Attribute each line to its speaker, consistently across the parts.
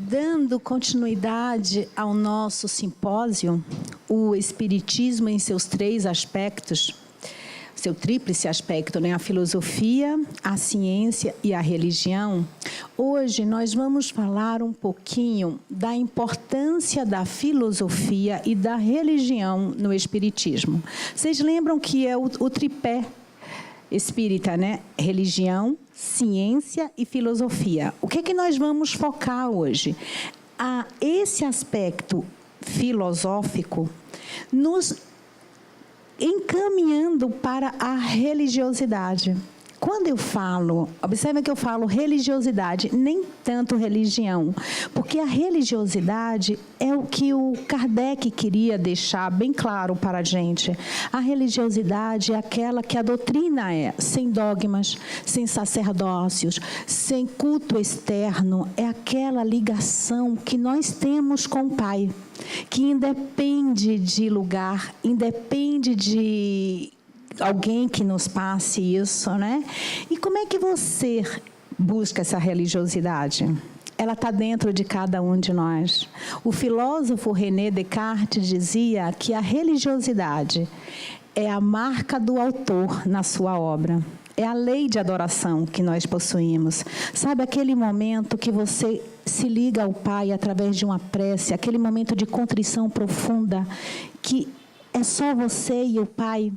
Speaker 1: Dando continuidade ao nosso simpósio, o Espiritismo em seus 3 aspectos, seu tríplice aspecto, né? A filosofia, a ciência e a religião. Hoje nós vamos falar um pouquinho da importância da filosofia e da religião no Espiritismo. Vocês lembram que é o tripé espírita, né? Religião, ciência e filosofia. O que é que nós vamos focar hoje? Esse aspecto filosófico nos encaminhando para a religiosidade. Quando eu falo, observe que eu falo religiosidade, nem tanto religião, porque a religiosidade é o que o Kardec queria deixar bem claro para a gente. A religiosidade é aquela que a doutrina é, sem dogmas, sem sacerdócios, sem culto externo, é aquela ligação que nós temos com o Pai, que independe de lugar, independe de alguém que nos passe isso, né? E como é que você busca essa religiosidade? Ela está dentro de cada um de nós. O filósofo René Descartes dizia que a religiosidade é a marca do autor na sua obra. É a lei de adoração que nós possuímos. Sabe aquele momento que você se liga ao Pai através de uma prece, aquele momento de contrição profunda, que é só você e o Pai?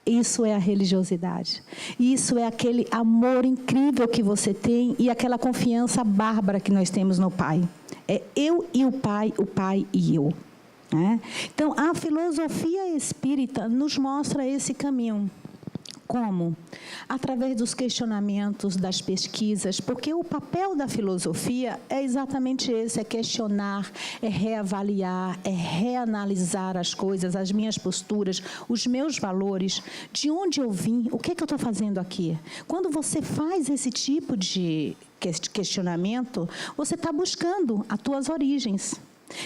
Speaker 1: Isso é a religiosidade. Isso é aquele amor incrível que você tem e aquela confiança bárbara que nós temos no Pai. É eu e o Pai e eu. Né? Então, a filosofia espírita nos mostra esse caminho. Como? Através dos questionamentos, das pesquisas, porque o papel da filosofia é exatamente esse, é questionar, é reavaliar, é reanalisar as coisas, as minhas posturas, os meus valores, de onde eu vim, o que é que eu estou fazendo aqui. Quando você faz esse tipo de questionamento, você está buscando as tuas origens.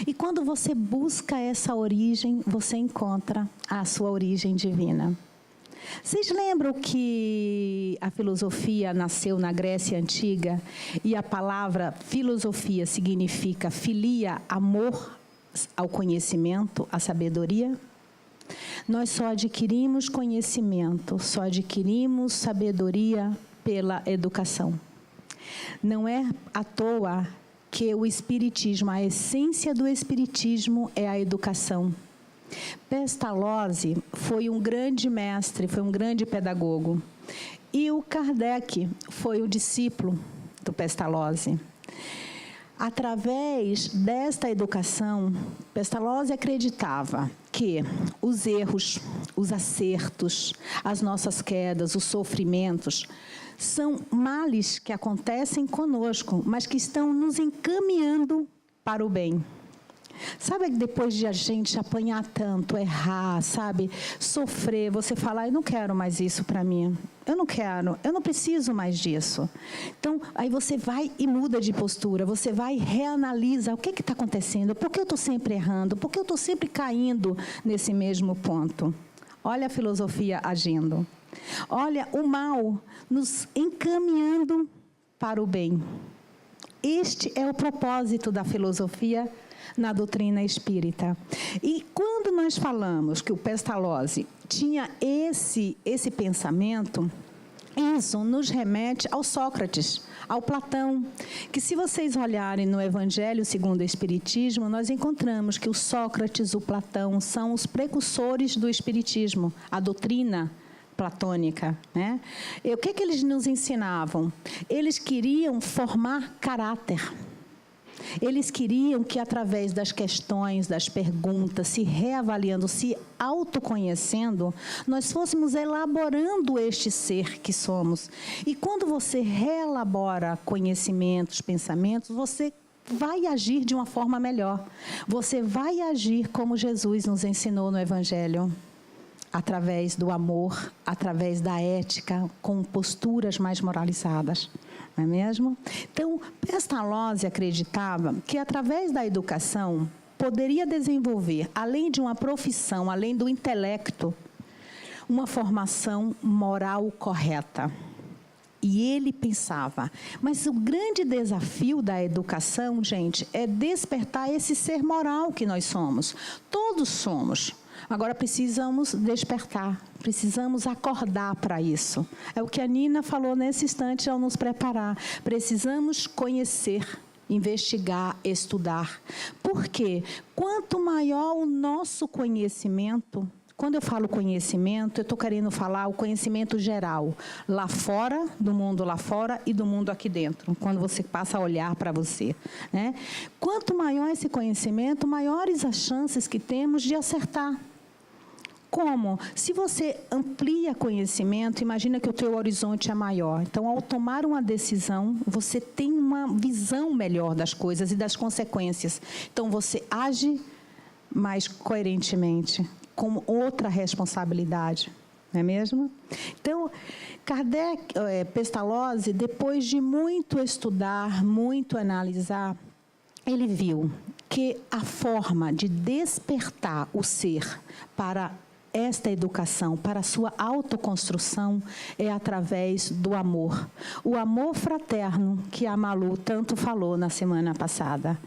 Speaker 1: E quando você busca essa origem, você encontra a sua origem divina. Vocês lembram que a filosofia nasceu na Grécia Antiga e a palavra filosofia significa filia, amor ao conhecimento, à sabedoria? Nós só adquirimos conhecimento, só adquirimos sabedoria pela educação. Não é à toa que o Espiritismo, a essência do Espiritismo é a educação. Pestalozzi foi um grande mestre, foi um grande pedagogo. E o Kardec foi o discípulo do Pestalozzi. Através desta educação, Pestalozzi acreditava que os erros, os acertos, as nossas quedas, os sofrimentos, são males que acontecem conosco, mas que estão nos encaminhando para o bem. Sabe, depois de a gente apanhar tanto, errar, sabe, sofrer, você falar, eu não quero mais isso para mim, eu não quero, eu não preciso mais disso. Então, aí você vai e muda de postura, você vai e reanalisa o que está acontecendo, por que eu estou sempre errando, por que eu estou sempre caindo nesse mesmo ponto. Olha a filosofia agindo, olha o mal nos encaminhando para o bem. Este é o propósito da filosofia na doutrina espírita. E quando nós falamos que o Pestalozzi tinha esse pensamento, isso nos remete ao Sócrates, ao Platão, que se vocês olharem no Evangelho segundo o Espiritismo, nós encontramos que o Sócrates, o Platão, são os precursores do Espiritismo, a doutrina platônica, né? E o que eles nos ensinavam? Eles queriam formar caráter. Eles queriam que, através das questões, das perguntas, se reavaliando, se autoconhecendo, nós fôssemos elaborando este ser que somos. E quando você reelabora conhecimentos, pensamentos, você vai agir de uma forma melhor. Você vai agir como Jesus nos ensinou no Evangelho. Através do amor, através da ética, com posturas mais moralizadas. Não é mesmo? Então, Pestalozzi acreditava que, através da educação, poderia desenvolver, além de uma profissão, além do intelecto, uma formação moral correta. E ele pensava. Mas o grande desafio da educação, gente, é despertar esse ser moral que nós somos. Todos somos. Agora precisamos despertar, precisamos acordar para isso. É o que a Nina falou nesse instante ao nos preparar. Precisamos conhecer, investigar, estudar. Por quê? Quanto maior o nosso conhecimento, quando eu falo conhecimento, eu estou querendo falar o conhecimento geral, lá fora, do mundo lá fora e do mundo aqui dentro, quando você passa a olhar para você, né? Quanto maior esse conhecimento, maiores as chances que temos de acertar. Como? Se você amplia conhecimento, imagina que o teu horizonte é maior. Então, ao tomar uma decisão, você tem uma visão melhor das coisas e das consequências. Então, você age mais coerentemente, com outra responsabilidade. Não é mesmo? Então, Pestalozzi, depois de muito estudar, muito analisar, ele viu que a forma de despertar o ser para esta educação, para a sua autoconstrução, é através do amor. O amor fraterno que a Malu tanto falou na semana passada.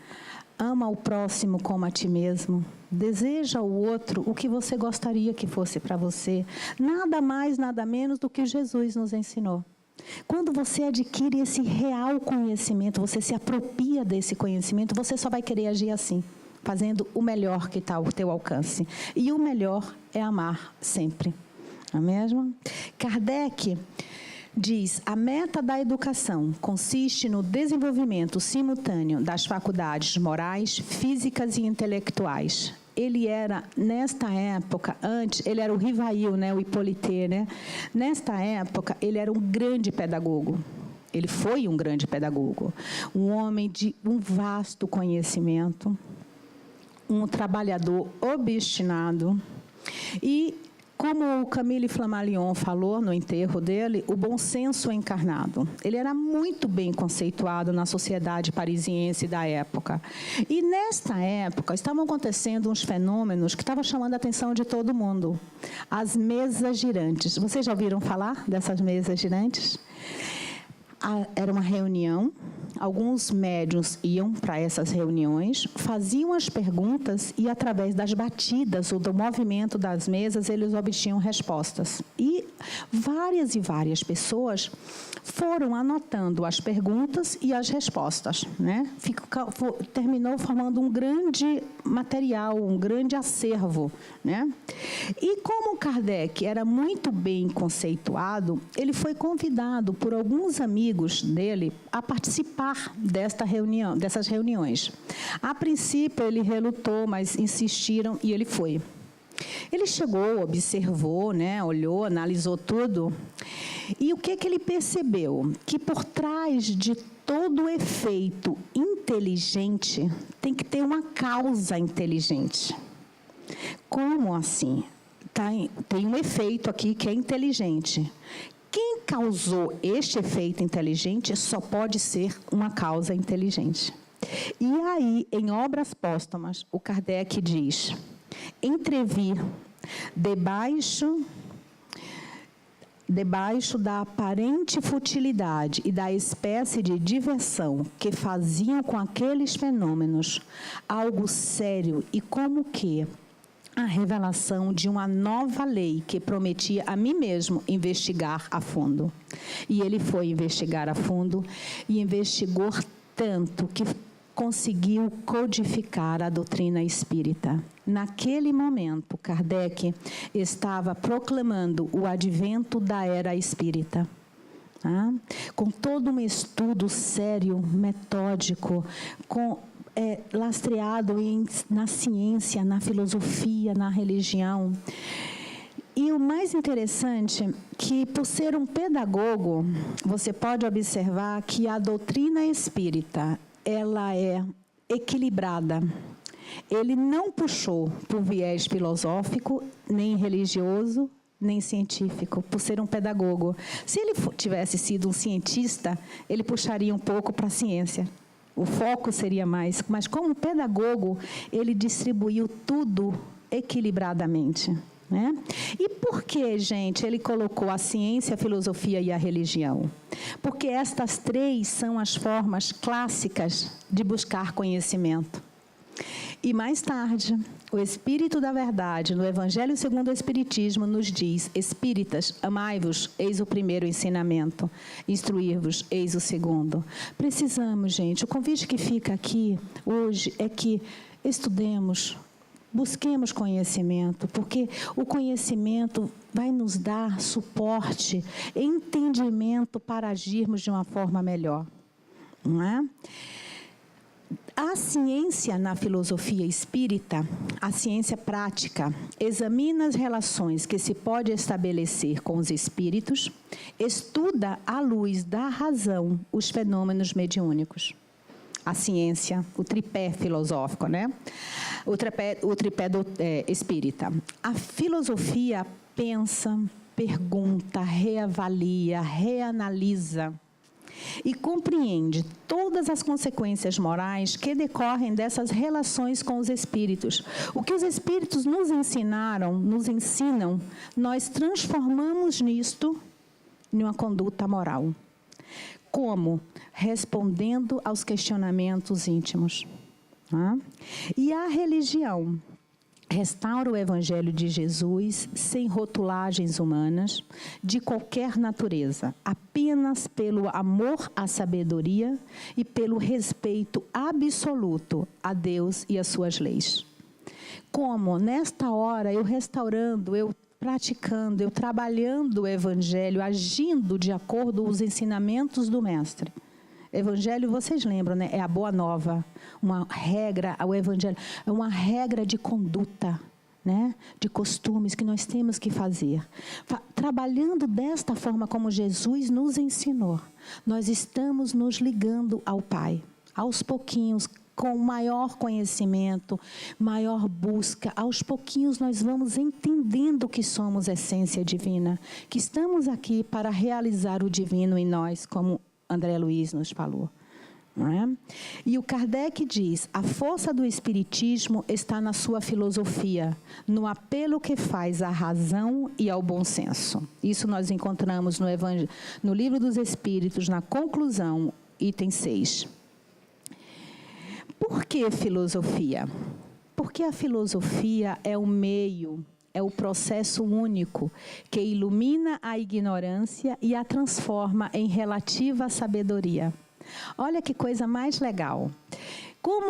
Speaker 1: Ama o próximo como a ti mesmo. Deseja ao outro o que você gostaria que fosse para você. Nada mais, nada menos do que Jesus nos ensinou. Quando você adquire esse real conhecimento, você se apropria desse conhecimento, você só vai querer agir assim, fazendo o melhor que está ao teu alcance. E o melhor é amar sempre. Não é mesmo? Kardec diz, a meta da educação consiste no desenvolvimento simultâneo das faculdades morais, físicas e intelectuais. Ele era, nesta época, antes, ele era o Rivail, né, o Hippolyte, né? Nesta época, ele era um grande pedagogo. Ele foi um grande pedagogo. Um homem de um vasto conhecimento, um trabalhador obstinado. E, como o Camille Flammarion falou no enterro dele, o bom senso encarnado. Ele era muito bem conceituado na sociedade parisiense da época. E, nesta época, estavam acontecendo uns fenômenos que estavam chamando a atenção de todo mundo. As mesas girantes. Vocês já ouviram falar dessas mesas girantes? Era uma reunião, alguns médiuns iam para essas reuniões, faziam as perguntas e, através das batidas ou do movimento das mesas, eles obtinham respostas. E várias pessoas foram anotando as perguntas e as respostas, né? Terminou formando um grande material, um grande acervo, né? E como Kardec era muito bem conceituado, ele foi convidado por alguns amigos dele a participar dessas reuniões. A princípio, ele relutou, mas insistiram e ele foi. Ele chegou, observou, né, olhou, analisou tudo. E o que ele percebeu? Que por trás de todo efeito inteligente, tem que ter uma causa inteligente. Como assim? Tem um efeito aqui que é inteligente. Quem causou este efeito inteligente só pode ser uma causa inteligente. E aí, em Obras Póstumas, o Kardec diz, entrevi debaixo da aparente futilidade e da espécie de diversão que faziam com aqueles fenômenos algo sério e como que a revelação de uma nova lei que prometia a mim mesmo investigar a fundo. E ele foi investigar a fundo e investigou tanto que conseguiu codificar a doutrina espírita. Naquele momento, Kardec estava proclamando o advento da era espírita. Com todo um estudo sério, metódico, lastreado na ciência, na filosofia, na religião. E o mais interessante é que, por ser um pedagogo, você pode observar que a doutrina espírita, ela é equilibrada. Ele não puxou por viés filosófico, nem religioso, nem científico, por ser um pedagogo. Se ele tivesse sido um cientista, ele puxaria um pouco para a ciência. O foco seria mais, mas como pedagogo, ele distribuiu tudo equilibradamente. né? E por que, gente, ele colocou a ciência, a filosofia e a religião? Porque estas três são as formas clássicas de buscar conhecimento. E mais tarde, o Espírito da Verdade, no Evangelho segundo o Espiritismo, nos diz: espíritas, amai-vos, eis o primeiro ensinamento, instruir-vos, eis o segundo. Precisamos, gente, o convite que fica aqui hoje é que estudemos, busquemos conhecimento, porque o conhecimento vai nos dar suporte, entendimento para agirmos de uma forma melhor, não é? A ciência na filosofia espírita, a ciência prática, examina as relações que se pode estabelecer com os espíritos, estuda à luz da razão os fenômenos mediúnicos. A ciência, o tripé filosófico, né? O tripé espírita. A filosofia pensa, pergunta, reavalia, reanalisa e compreende todas as consequências morais que decorrem dessas relações com os espíritos. O que os espíritos nos ensinaram, nos ensinam, nós transformamos nisto em uma conduta moral. Como? Respondendo aos questionamentos íntimos. E a religião restaura o Evangelho de Jesus sem rotulagens humanas, de qualquer natureza, apenas pelo amor à sabedoria e pelo respeito absoluto a Deus e às suas leis. Como, nesta hora, eu restaurando, eu praticando, eu trabalhando o Evangelho, agindo de acordo com os ensinamentos do Mestre. Evangelho, vocês lembram, né? É a boa nova, uma regra, o Evangelho é uma regra de conduta, né? De costumes que nós temos que fazer. Trabalhando desta forma como Jesus nos ensinou, nós estamos nos ligando ao Pai, aos pouquinhos, com maior conhecimento, maior busca, aos pouquinhos nós vamos entendendo que somos essência divina, que estamos aqui para realizar o divino em nós, como André Luiz nos falou. Não é? E o Kardec diz: a força do Espiritismo está na sua filosofia, no apelo que faz à razão e ao bom senso. Isso nós encontramos no Livro dos Espíritos, na conclusão, item 6. Por que filosofia? Porque a filosofia é o meio, é o processo único que ilumina a ignorância e a transforma em relativa sabedoria. Olha que coisa mais legal.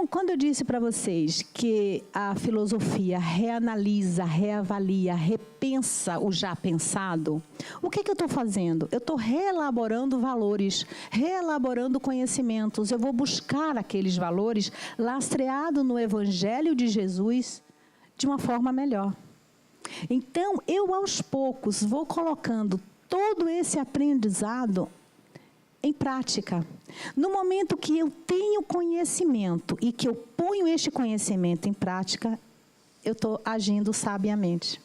Speaker 1: Quando eu disse para vocês que a filosofia reanalisa, reavalia, repensa o já pensado, o que eu estou fazendo? Eu estou reelaborando valores, reelaborando conhecimentos. Eu vou buscar aqueles valores lastreados no Evangelho de Jesus de uma forma melhor. Então, eu aos poucos vou colocando todo esse aprendizado em prática. No momento que eu tenho conhecimento e que eu ponho este conhecimento em prática, eu estou agindo sabiamente.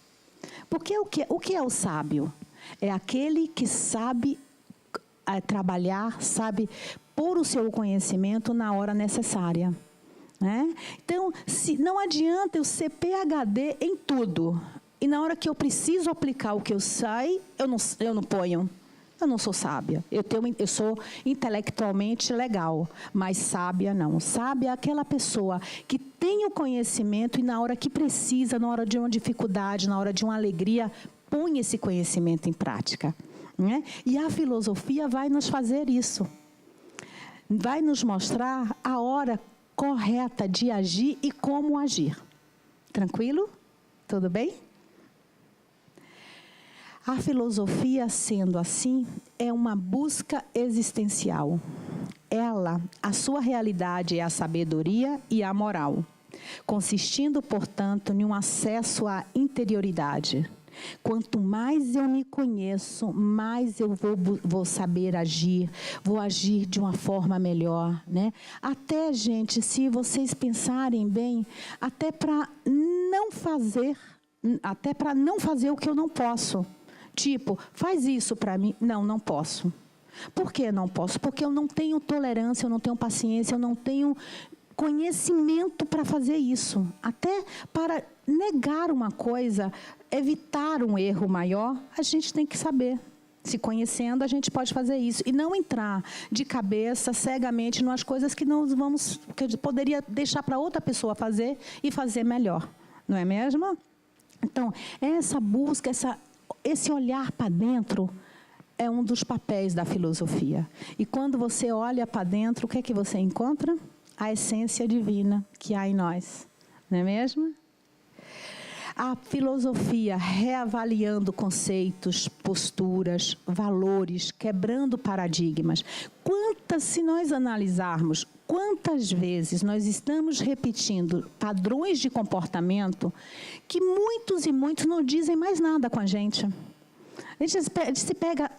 Speaker 1: Porque o que é o sábio? É aquele que sabe trabalhar, sabe pôr o seu conhecimento na hora necessária. Né? Então, não adianta eu ser PhD em tudo. E na hora que eu preciso aplicar o que eu sei, eu não ponho. Eu não sou sábia. Eu sou intelectualmente legal, mas sábia não. Sábia é aquela pessoa que tem o conhecimento e na hora que precisa, na hora de uma dificuldade, na hora de uma alegria, põe esse conhecimento em prática. Né? E a filosofia vai nos fazer isso. Vai nos mostrar a hora correta de agir e como agir. Tranquilo? Tudo bem? A filosofia, sendo assim, é uma busca existencial. Ela, a sua realidade é a sabedoria e a moral, consistindo, portanto, em um acesso à interioridade. Quanto mais eu me conheço, mais eu vou saber agir, vou agir de uma forma melhor, né? Até, gente, se vocês pensarem bem, até para não fazer o que eu não posso. Tipo, faz isso para mim. Não posso. Por que não posso? Porque eu não tenho tolerância, eu não tenho paciência, eu não tenho conhecimento para fazer isso. Até para negar uma coisa, evitar um erro maior, a gente tem que saber. Se conhecendo, a gente pode fazer isso. E não entrar de cabeça, cegamente, nas coisas que que poderia deixar para outra pessoa fazer e fazer melhor. Não é mesmo? Então, essa busca, esse olhar para dentro é um dos papéis da filosofia. E quando você olha para dentro, o que é que você encontra? A essência divina que há em nós. Não é mesmo? A filosofia reavaliando conceitos, posturas, valores, quebrando paradigmas. Se nós analisarmos, quantas vezes nós estamos repetindo padrões de comportamento que muitos e muitos não dizem mais nada com a gente. A gente se pega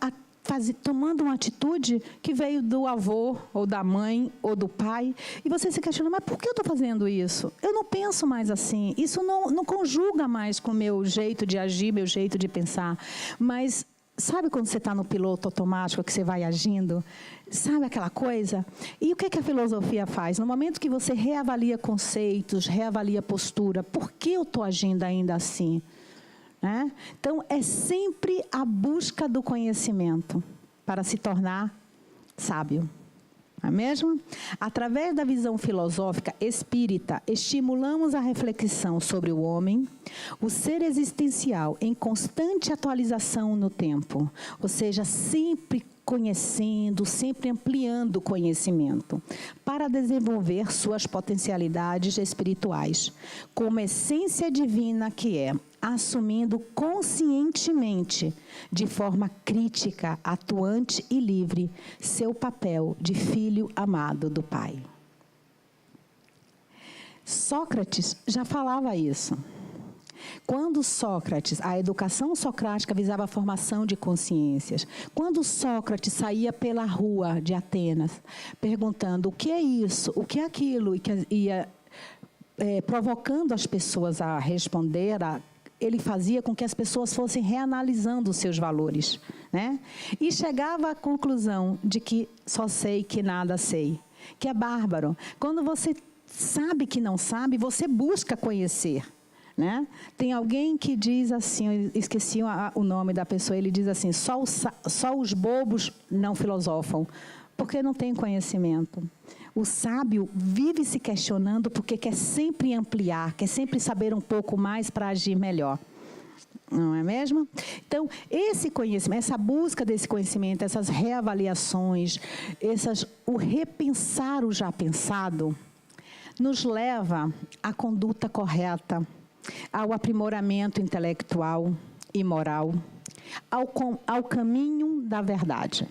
Speaker 1: tomando uma atitude que veio do avô, ou da mãe, ou do pai, e você se questiona, mas por que eu estou fazendo isso? Eu não penso mais assim, isso não conjuga mais com o meu jeito de agir, meu jeito de pensar. Mas sabe quando você está no piloto automático, que você vai agindo? Sabe aquela coisa? E o que a filosofia faz? No momento que você reavalia conceitos, reavalia postura, por que eu estou agindo ainda assim? Então, é sempre a busca do conhecimento para se tornar sábio. Não é mesmo? Através da visão filosófica espírita, estimulamos a reflexão sobre o homem, o ser existencial em constante atualização no tempo, ou seja, sempre conhecendo, sempre ampliando o conhecimento, para desenvolver suas potencialidades espirituais, como essência divina que é, assumindo conscientemente, de forma crítica, atuante e livre, seu papel de filho amado do Pai. Sócrates já falava isso. Quando Sócrates, a educação socrática visava a formação de consciências. Quando Sócrates saía pela rua de Atenas, perguntando o que é isso, o que é aquilo, e ia provocando as pessoas a responder, ele fazia com que as pessoas fossem reanalisando os seus valores, né? E chegava à conclusão de que só sei que nada sei, que é bárbaro. Quando você sabe que não sabe, você busca conhecer, né? Tem alguém que diz assim, eu esqueci o nome da pessoa, ele diz assim, só os bobos não filosofam, porque não tem conhecimento. O sábio vive se questionando porque quer sempre ampliar, quer sempre saber um pouco mais para agir melhor. Não é mesmo? Então, esse conhecimento, essa busca desse conhecimento, essas reavaliações, o repensar o já pensado, nos leva à conduta correta, ao aprimoramento intelectual e moral, ao caminho da verdade.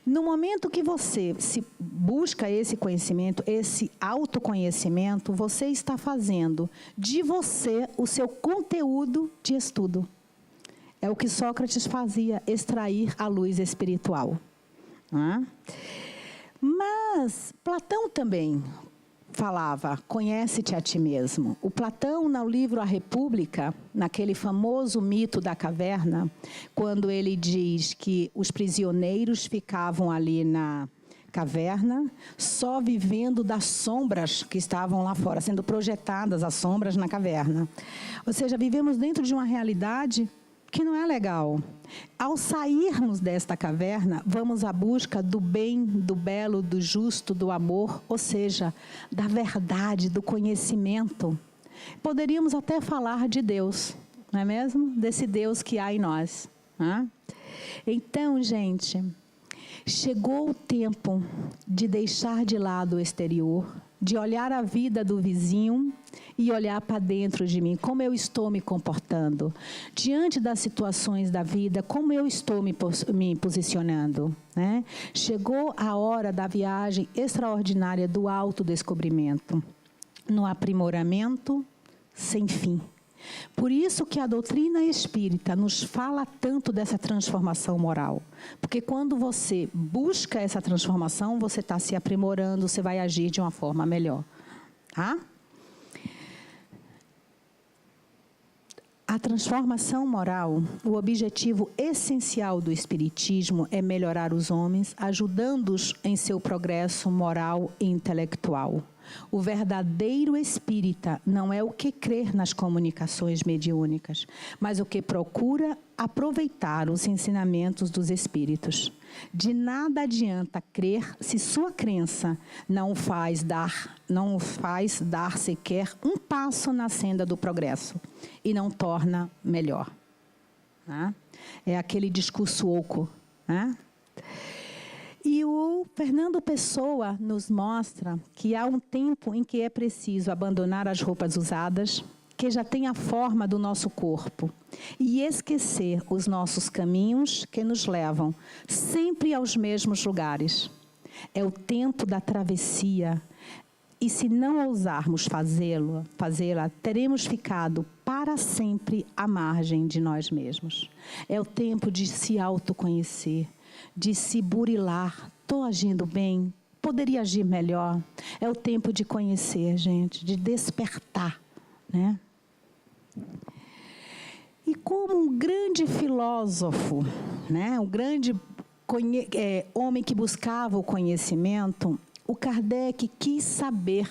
Speaker 1: No momento que você busca esse conhecimento, esse autoconhecimento, você está fazendo de você o seu conteúdo de estudo. É o que Sócrates fazia, extrair a luz espiritual. Mas Platão também falava, conhece-te a ti mesmo. O Platão, no livro A República, naquele famoso mito da caverna, quando ele diz que os prisioneiros ficavam ali na caverna, só vivendo das sombras que estavam lá fora, sendo projetadas as sombras na caverna. Ou seja, vivemos dentro de uma realidade que não é legal. Ao sairmos desta caverna, vamos à busca do bem, do belo, do justo, do amor, ou seja, da verdade, do conhecimento. Poderíamos até falar de Deus, não é mesmo? Desse Deus que há em nós. Então, gente, chegou o tempo de deixar de lado o exterior, de olhar a vida do vizinho e olhar para dentro de mim, como eu estou me comportando. Diante das situações da vida, como eu estou me posicionando, né? Chegou a hora da viagem extraordinária do autodescobrimento, no aprimoramento sem fim. Por isso que a doutrina espírita nos fala tanto dessa transformação moral. Porque quando você busca essa transformação, você está se aprimorando, você vai agir de uma forma melhor. Tá? A transformação moral, o objetivo essencial do Espiritismo é melhorar os homens, ajudando-os em seu progresso moral e intelectual. O verdadeiro espírita não é o que crê nas comunicações mediúnicas, mas o que procura aproveitar os ensinamentos dos espíritos. De nada adianta crer se sua crença não o faz dar sequer um passo na senda do progresso e não torna melhor. É aquele discurso oco. E o Fernando Pessoa nos mostra que há um tempo em que é preciso abandonar as roupas usadas, que já têm a forma do nosso corpo, e esquecer os nossos caminhos que nos levam sempre aos mesmos lugares. É o tempo da travessia, e se não ousarmos fazê-la, teremos ficado para sempre à margem de nós mesmos. É o tempo de se autoconhecer, de se burilar. Estou agindo bem? Poderia agir melhor? É o tempo de conhecer, gente, de despertar, né? E como um grande filósofo, né, um grande homem que buscava o conhecimento, o Kardec quis saber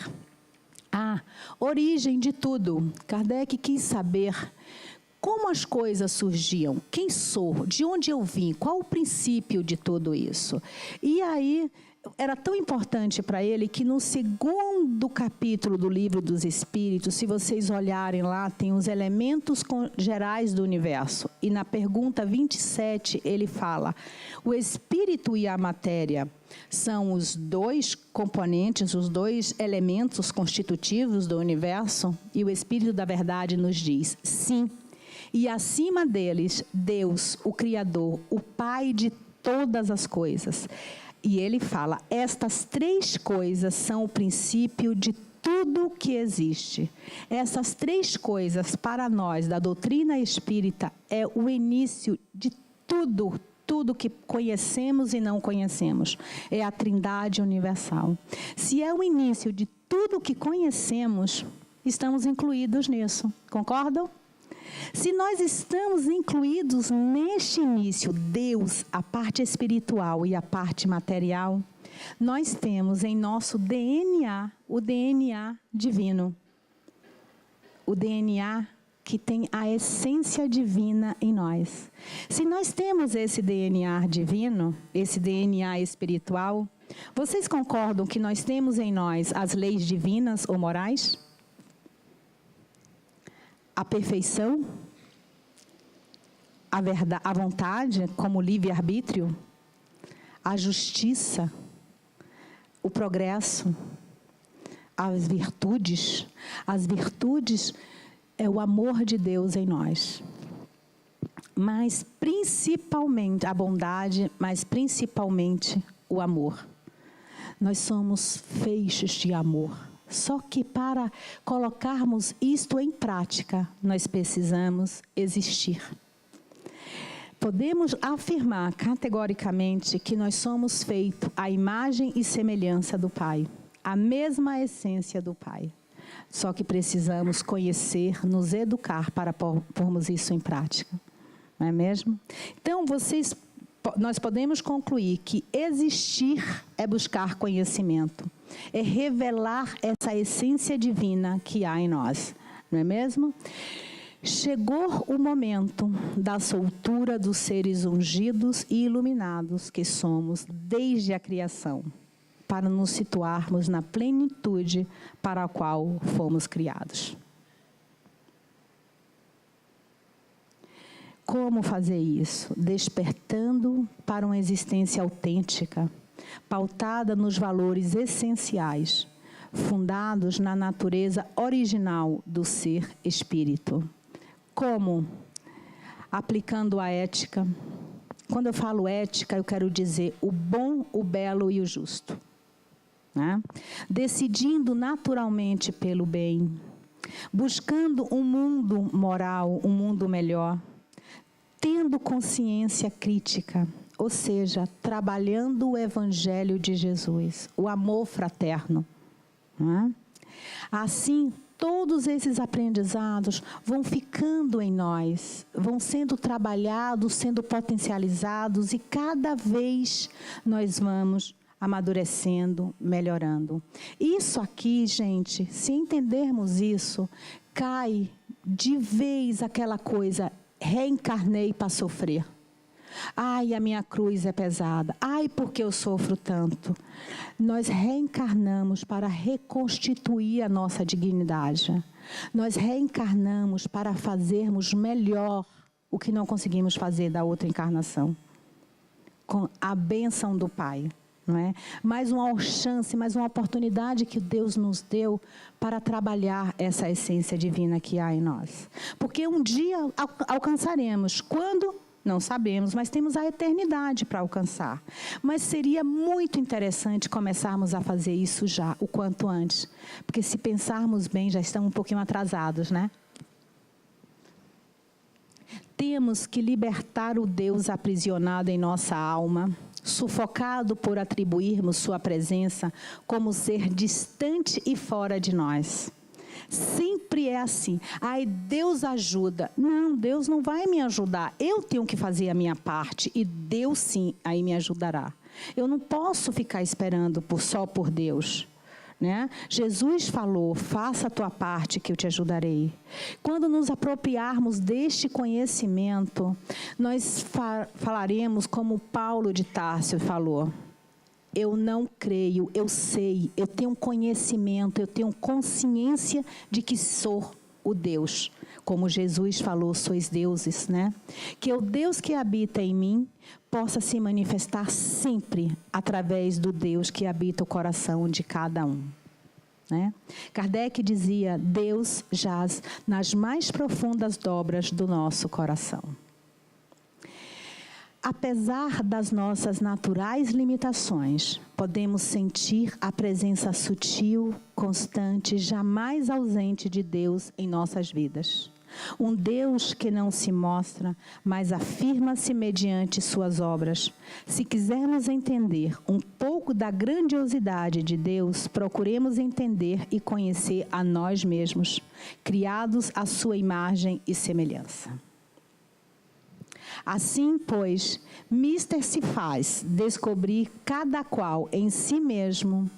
Speaker 1: a origem de tudo. Kardec quis saber como as coisas surgiam, quem sou, de onde eu vim, qual o princípio de tudo isso. E aí, era tão importante para ele que no segundo capítulo do Livro dos Espíritos, se vocês olharem lá, tem os elementos gerais do universo. E na pergunta 27, ele fala, o espírito e a matéria são os dois componentes, os dois elementos constitutivos do universo? E o Espírito da Verdade nos diz, sim. E acima deles, Deus, o Criador, o Pai de todas as coisas. E ele fala, estas três coisas são o princípio de tudo que existe. Essas três coisas, para nós, da doutrina espírita, é o início de tudo que conhecemos e não conhecemos. É a Trindade universal. Se é o início de tudo que conhecemos, estamos incluídos nisso. Concordam? Se nós estamos incluídos neste início, Deus, a parte espiritual e a parte material, nós temos em nosso DNA, o DNA divino. O DNA que tem a essência divina em nós. Se nós temos esse DNA divino, esse DNA espiritual, vocês concordam que nós temos em nós as leis divinas ou morais? A perfeição, a verdade, a vontade como livre-arbítrio, a justiça, o progresso, as virtudes. As virtudes é o amor de Deus em nós. Mas principalmente a bondade, mas principalmente o amor. Nós somos feixes de amor. Só que para colocarmos isto em prática, nós precisamos existir. Podemos afirmar categoricamente que nós somos feitos à imagem e semelhança do Pai. A mesma essência do Pai. Só que precisamos conhecer, nos educar para pormos isso em prática. Não é mesmo? Então, nós podemos concluir que existir é buscar conhecimento. É revelar essa essência divina que há em nós. Não é mesmo? Chegou o momento da soltura dos seres ungidos e iluminados que somos desde a criação, para nos situarmos na plenitude para a qual fomos criados. Como fazer isso? Despertando para uma existência autêntica, pautada nos valores essenciais, fundados na natureza original do ser espírito. Como? Aplicando a ética. Quando eu falo ética, eu quero dizer o bom, o belo e o justo. Né? Decidindo naturalmente pelo bem, buscando um mundo moral, um mundo melhor, tendo consciência crítica, ou seja, trabalhando o Evangelho de Jesus, o amor fraterno. Né? Assim, todos esses aprendizados vão ficando em nós, vão sendo trabalhados, sendo potencializados, e cada vez nós vamos amadurecendo, melhorando. Isso aqui, gente, se entendermos isso, cai de vez aquela coisa, reencarnei para sofrer. Ai, a minha cruz é pesada. Ai, porque eu sofro tanto. Nós reencarnamos para reconstituir a nossa dignidade. Nós reencarnamos para fazermos melhor o que não conseguimos fazer da outra encarnação. Com a bênção do Pai. Não é? Mais uma chance, mais uma oportunidade que Deus nos deu para trabalhar essa essência divina que há em nós. Porque um dia alcançaremos. Quando? Não sabemos, mas temos a eternidade para alcançar. Mas seria muito interessante começarmos a fazer isso já, o quanto antes. Porque se pensarmos bem, já estamos um pouquinho atrasados, né? Temos que libertar o Deus aprisionado em nossa alma, sufocado por atribuirmos sua presença como ser distante e fora de nós. Sempre é assim. Ai, Deus ajuda. Não, Deus não vai me ajudar. Eu tenho que fazer a minha parte e Deus sim aí me ajudará. Eu não posso ficar esperando só por Deus. Né? Jesus falou, faça a tua parte que eu te ajudarei. Quando nos apropriarmos deste conhecimento, nós falaremos como Paulo de Tarso falou. Eu não creio, eu sei, eu tenho conhecimento, eu tenho consciência de que sou o Deus. Como Jesus falou, sois deuses, né? Que o Deus que habita em mim possa se manifestar sempre através do Deus que habita o coração de cada um. Né? Kardec dizia, Deus jaz nas mais profundas dobras do nosso coração. Apesar das nossas naturais limitações, podemos sentir a presença sutil, constante, jamais ausente de Deus em nossas vidas. Um Deus que não se mostra, mas afirma-se mediante suas obras. Se quisermos entender um pouco da grandiosidade de Deus, procuremos entender e conhecer a nós mesmos, criados à sua imagem e semelhança. Assim, pois, mister se faz descobrir cada qual em si mesmo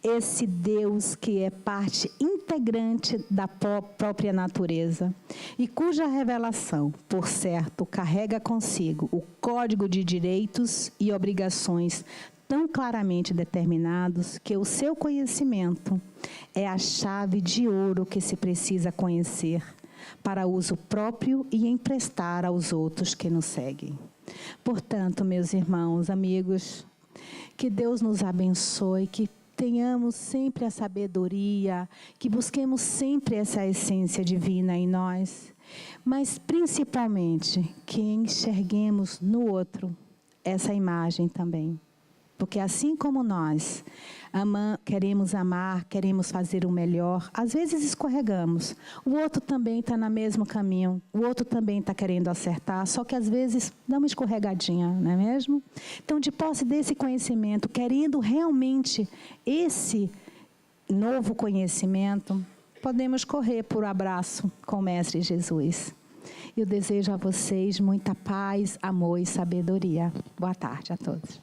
Speaker 1: esse Deus que é parte integrante da própria natureza e cuja revelação, por certo, carrega consigo o código de direitos e obrigações tão claramente determinados que o seu conhecimento é a chave de ouro que se precisa conhecer para uso próprio e emprestar aos outros que nos seguem. Portanto, meus irmãos, amigos, que Deus nos abençoe, que tenhamos sempre a sabedoria, que busquemos sempre essa essência divina em nós, mas principalmente que enxerguemos no outro essa imagem também. Porque assim como nós queremos amar, queremos fazer o melhor, às vezes escorregamos. O outro também está no mesmo caminho, o outro também está querendo acertar, só que às vezes dá uma escorregadinha, não é mesmo? Então, de posse desse conhecimento, querendo realmente esse novo conhecimento, podemos correr por abraço com o Mestre Jesus. Eu desejo a vocês muita paz, amor e sabedoria. Boa tarde a todos.